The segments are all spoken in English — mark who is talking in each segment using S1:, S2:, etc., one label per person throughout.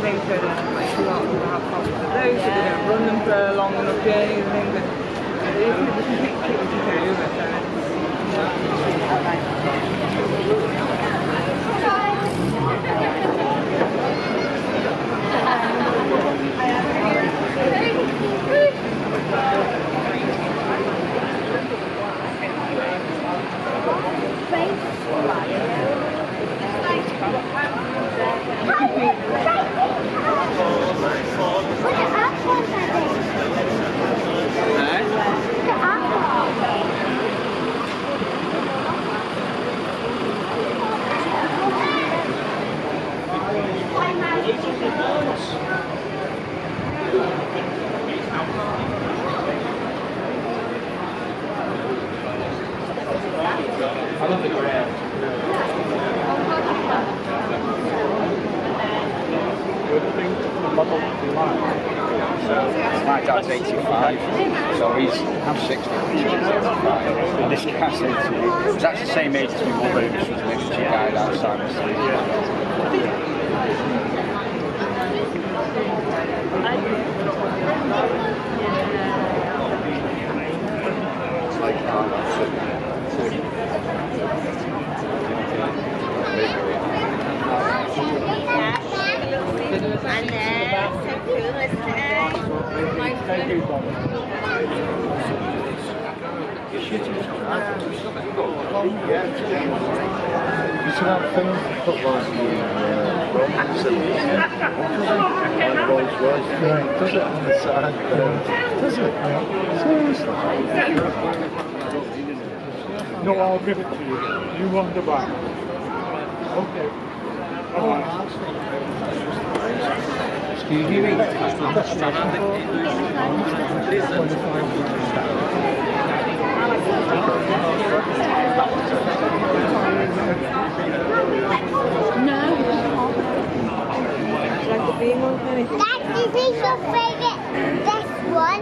S1: they said like a lot of people have problems with those, so they don't run them for long enough journeys and things. But if you can pick it over,
S2: My dad's 85, so I'm 60, he's 85. And this guy's 80. He was actually the same age as my mother, who was an infantry guide outside the city. It's like
S3: You should have film footballers in Rolls-Royce. Does it on the side? Does it? Seriously?
S4: No, I'll give it to you. You want the back. Okay.
S3: Excuse me.
S5: Dad, is this your favourite best one?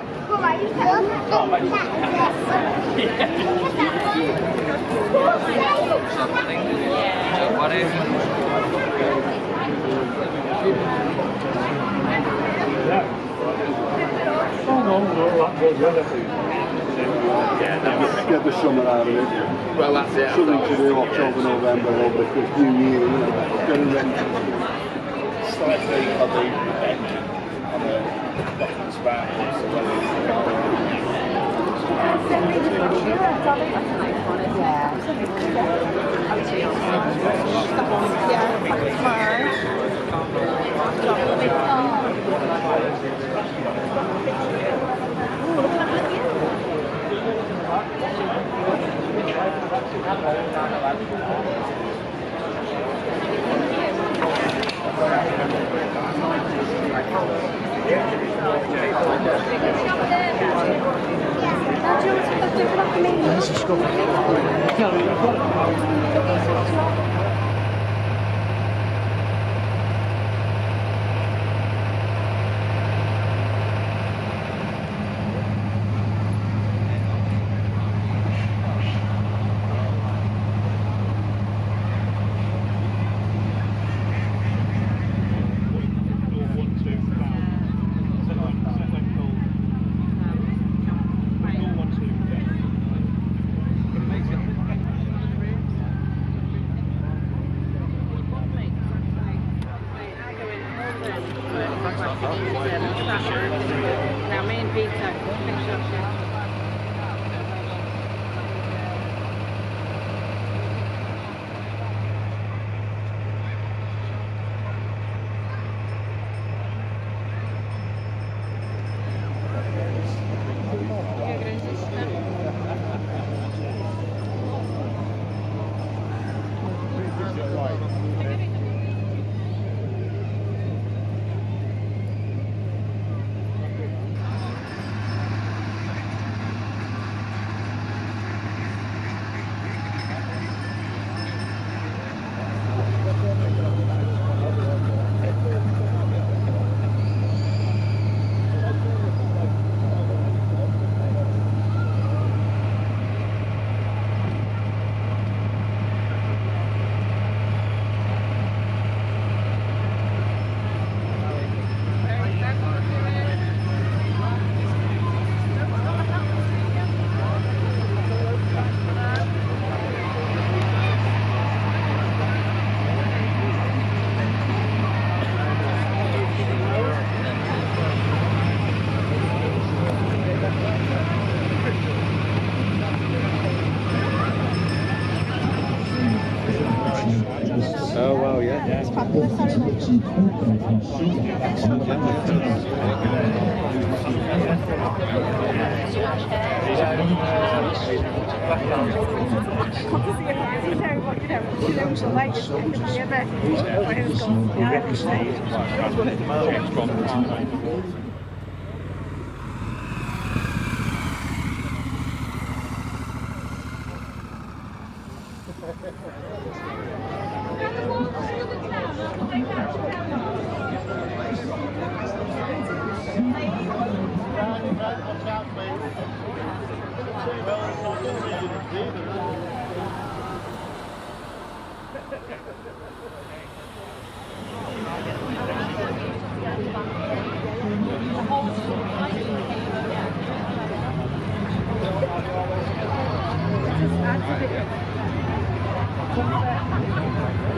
S2: What is it?
S4: Oh no, that goes well,
S3: Get the summer out of it.
S2: Well, that's it.
S3: Something to do October, November, over the New Year, you know. Getting ready.
S2: Slightly on the end, on the bottom span, so
S1: Now me and Peter,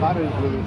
S3: That is Louis.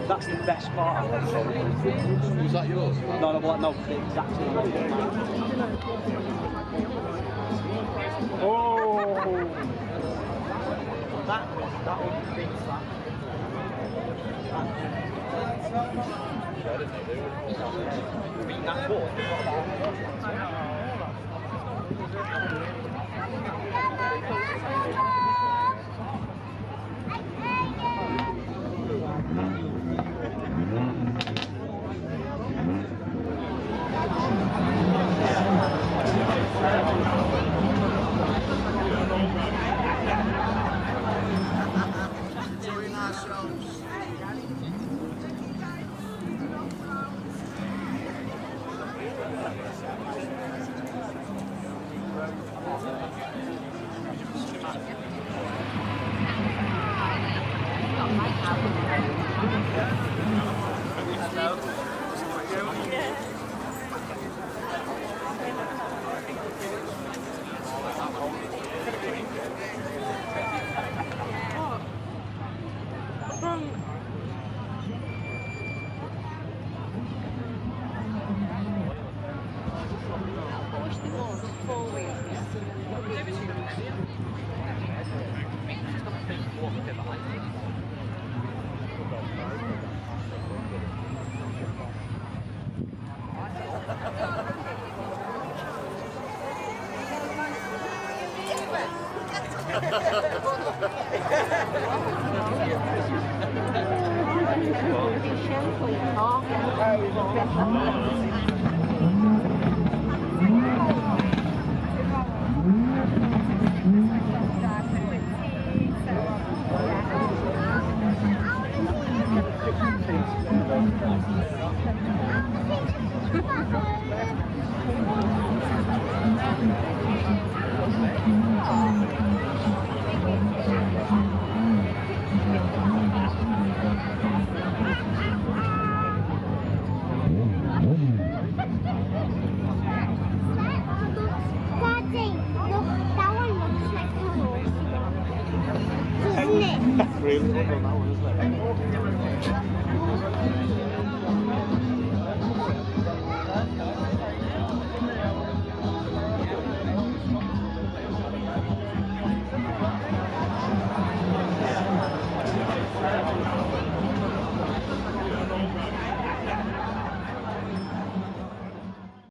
S2: That's the best part.
S3: Was that yours?
S2: No, exactly.
S4: Oh!
S2: That would be flat. Beat that ball.
S5: Daddy, look, that one looks like a horse. Doesn't it?
S4: Really?